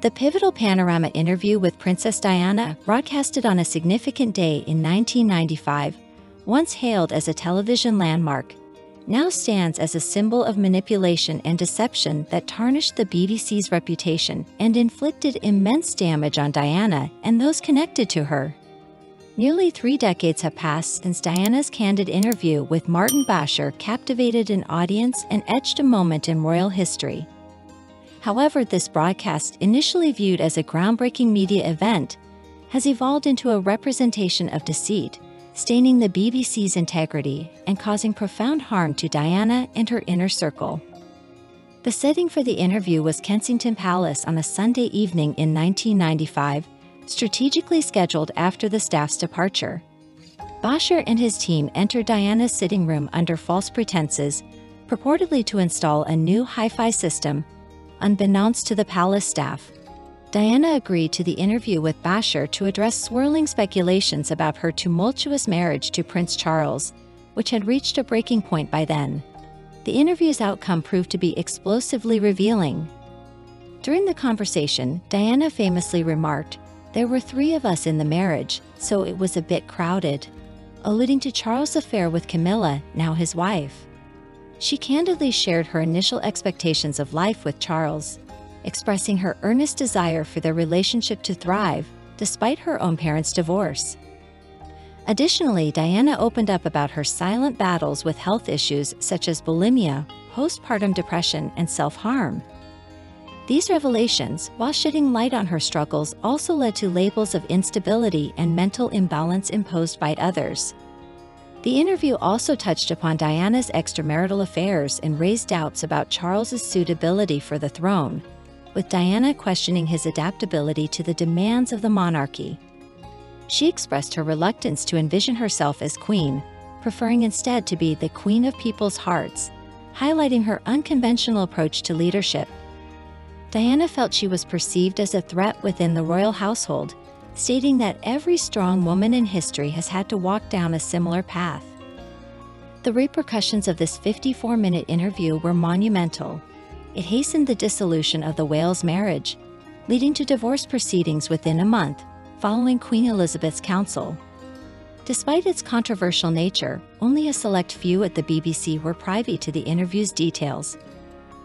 The pivotal panorama interview with Princess Diana, broadcasted on a significant day in 1995, once hailed as a television landmark, now stands as a symbol of manipulation and deception that tarnished the BBC's reputation and inflicted immense damage on Diana and those connected to her. Nearly 3 decades have passed since Diana's candid interview with Martin Basher captivated an audience and etched a moment in royal history. However, this broadcast, initially viewed as a groundbreaking media event, has evolved into a representation of deceit, staining the BBC's integrity and causing profound harm to Diana and her inner circle. The setting for the interview was Kensington Palace on a Sunday evening in 1995, strategically scheduled after the staff's departure. Basher and his team entered Diana's sitting room under false pretenses, purportedly to install a new hi-fi system, unbeknownst to the palace staff. Diana agreed to the interview with Basher to address swirling speculations about her tumultuous marriage to Prince Charles, which had reached a breaking point by then. The interview's outcome proved to be explosively revealing. During the conversation, Diana famously remarked, "There were 3 of us in the marriage, so it was a bit crowded," alluding to Charles' affair with Camilla, now his wife. She candidly shared her initial expectations of life with Charles, expressing her earnest desire for their relationship to thrive, despite her own parents' divorce. Additionally, Diana opened up about her silent battles with health issues such as bulimia, postpartum depression, and self-harm. These revelations, while shedding light on her struggles, also led to labels of instability and mental imbalance imposed by others. The interview also touched upon Diana's extramarital affairs and raised doubts about Charles's suitability for the throne, with Diana questioning his adaptability to the demands of the monarchy. She expressed her reluctance to envision herself as queen, preferring instead to be the queen of people's hearts, highlighting her unconventional approach to leadership. Diana felt she was perceived as a threat within the royal household, stating that every strong woman in history has had to walk down a similar path. The repercussions of this 54-minute interview were monumental. It hastened the dissolution of the Wales marriage, leading to divorce proceedings within a month, following Queen Elizabeth's counsel. Despite its controversial nature, only a select few at the BBC were privy to the interview's details.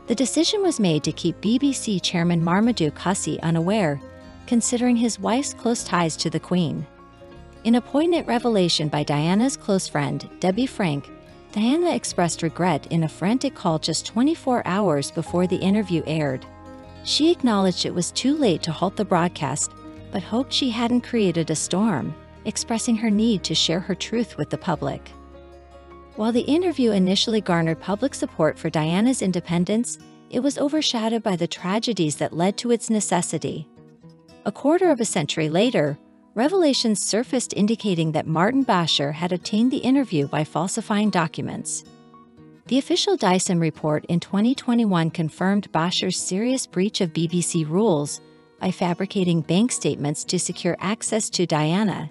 The decision was made to keep BBC Chairman Marmaduke Hussey unaware, considering his wife's close ties to the Queen. In a poignant revelation by Diana's close friend, Debbie Frank, Diana expressed regret in a frantic call just 24 hours before the interview aired. She acknowledged it was too late to halt the broadcast, but hoped she hadn't created a storm, expressing her need to share her truth with the public. While the interview initially garnered public support for Diana's independence, it was overshadowed by the tragedies that led to its necessity. A quarter of a century later, revelations surfaced indicating that Martin Basher had obtained the interview by falsifying documents. The official Dyson report in 2021 confirmed Basher's serious breach of BBC rules by fabricating bank statements to secure access to Diana.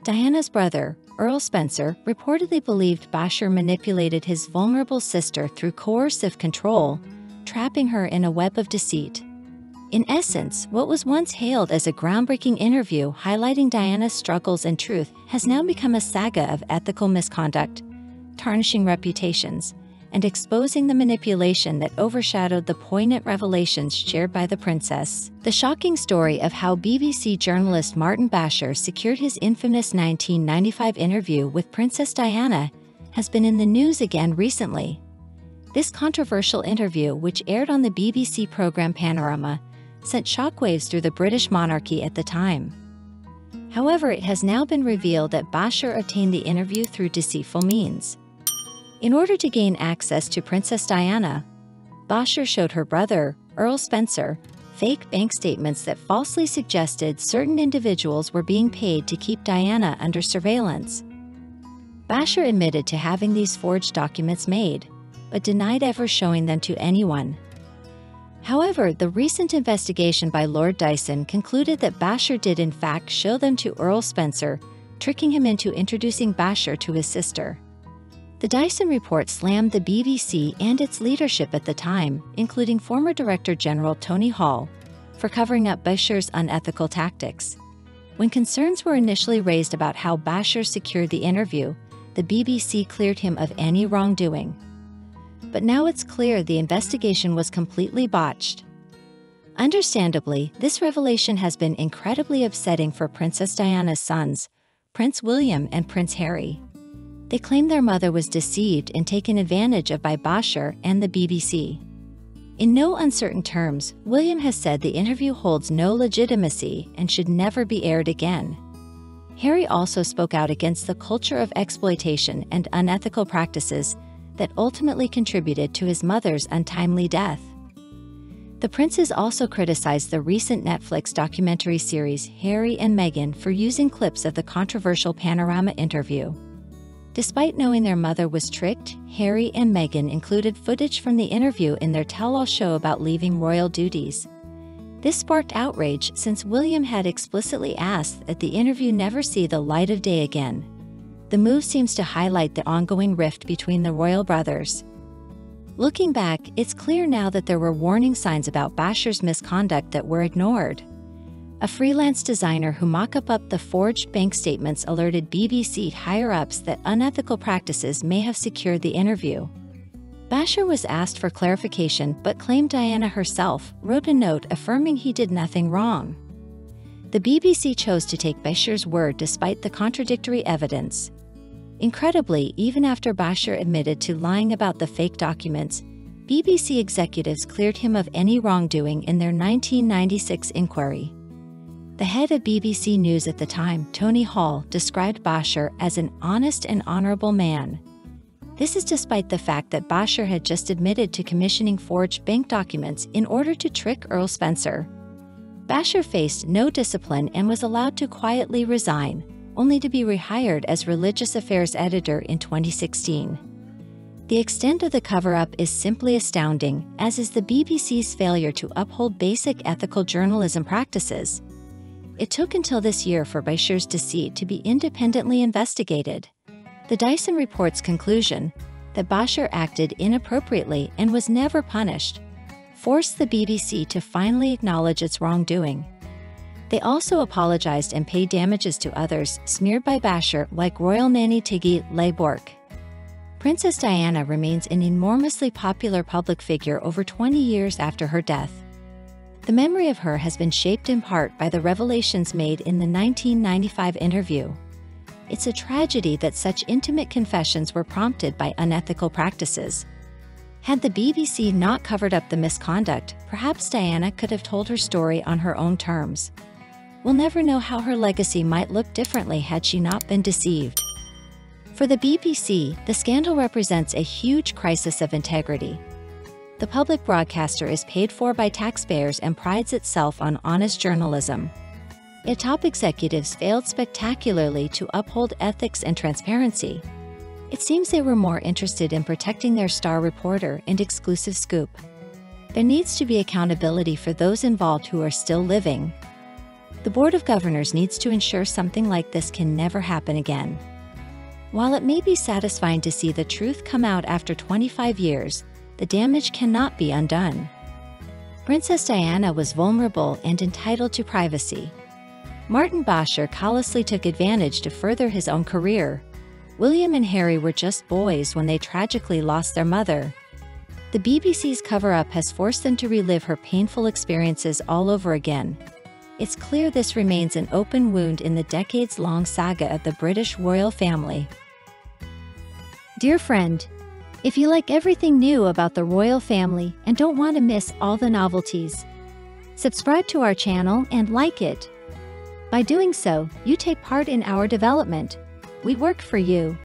Diana's brother, Earl Spencer, reportedly believed Basher manipulated his vulnerable sister through coercive control, trapping her in a web of deceit. In essence, what was once hailed as a groundbreaking interview highlighting Diana's struggles and truth has now become a saga of ethical misconduct, tarnishing reputations, and exposing the manipulation that overshadowed the poignant revelations shared by the princess. The shocking story of how BBC journalist Martin Basher secured his infamous 1995 interview with Princess Diana has been in the news again recently. This controversial interview, which aired on the BBC programme Panorama, sent shockwaves through the British monarchy at the time. However, it has now been revealed that Basher obtained the interview through deceitful means. In order to gain access to Princess Diana, Basher showed her brother, Earl Spencer, fake bank statements that falsely suggested certain individuals were being paid to keep Diana under surveillance. Basher admitted to having these forged documents made, but denied ever showing them to anyone. However, the recent investigation by Lord Dyson concluded that Basher did in fact show them to Earl Spencer, tricking him into introducing Basher to his sister. The Dyson report slammed the BBC and its leadership at the time, including former Director General Tony Hall, for covering up Bashir's unethical tactics. When concerns were initially raised about how Bashir secured the interview, the BBC cleared him of any wrongdoing. But now it's clear the investigation was completely botched. Understandably, this revelation has been incredibly upsetting for Princess Diana's sons, Prince William and Prince Harry. They claim their mother was deceived and taken advantage of by Bashir and the BBC. In no uncertain terms, William has said the interview holds no legitimacy and should never be aired again. Harry also spoke out against the culture of exploitation and unethical practices that ultimately contributed to his mother's untimely death. The princes also criticized the recent Netflix documentary series Harry and Meghan for using clips of the controversial Panorama interview. Despite knowing their mother was tricked, Harry and Meghan included footage from the interview in their tell-all show about leaving royal duties. This sparked outrage since William had explicitly asked that the interview never see the light of day again. The move seems to highlight the ongoing rift between the royal brothers. Looking back, it's clear now that there were warning signs about Bashir's misconduct that were ignored. A freelance designer who mocked up the forged bank statements alerted BBC higher-ups that unethical practices may have secured the interview. Bashir was asked for clarification but claimed Diana herself wrote a note affirming he did nothing wrong. The BBC chose to take Bashir's word despite the contradictory evidence. Incredibly, even after Bashir admitted to lying about the fake documents, BBC executives cleared him of any wrongdoing in their 1996 inquiry. The head of BBC News at the time, Tony Hall, described Bashir as an honest and honorable man. This is despite the fact that Bashir had just admitted to commissioning forged bank documents in order to trick Earl Spencer. Bashir faced no discipline and was allowed to quietly resign, only to be rehired as religious affairs editor in 2016. The extent of the cover-up is simply astounding, as is the BBC's failure to uphold basic ethical journalism practices. It took until this year for Bashir's deceit to be independently investigated. The Dyson Report's conclusion, that Bashir acted inappropriately and was never punished, forced the BBC to finally acknowledge its wrongdoing. They also apologized and paid damages to others smeared by Bashir, like royal nanny Tiggy Le-Bork. Princess Diana remains an enormously popular public figure over 20 years after her death. The memory of her has been shaped in part by the revelations made in the 1995 interview. It's a tragedy that such intimate confessions were prompted by unethical practices. Had the BBC not covered up the misconduct, perhaps Diana could have told her story on her own terms. We'll never know how her legacy might look differently had she not been deceived. For the BBC, the scandal represents a huge crisis of integrity. The public broadcaster is paid for by taxpayers and prides itself on honest journalism. Yet top executives failed spectacularly to uphold ethics and transparency. It seems they were more interested in protecting their star reporter and exclusive scoop. There needs to be accountability for those involved who are still living. The Board of Governors needs to ensure something like this can never happen again. While it may be satisfying to see the truth come out after 25 years, the damage cannot be undone. Princess Diana was vulnerable and entitled to privacy. Martin Bashir callously took advantage to further his own career. William and Harry were just boys when they tragically lost their mother. The BBC's cover-up has forced them to relive her painful experiences all over again. It's clear this remains an open wound in the decades-long saga of the British royal family. Dear friend, if you like everything new about the royal family and don't want to miss all the novelties, subscribe to our channel and like it. By doing so, you take part in our development. We work for you.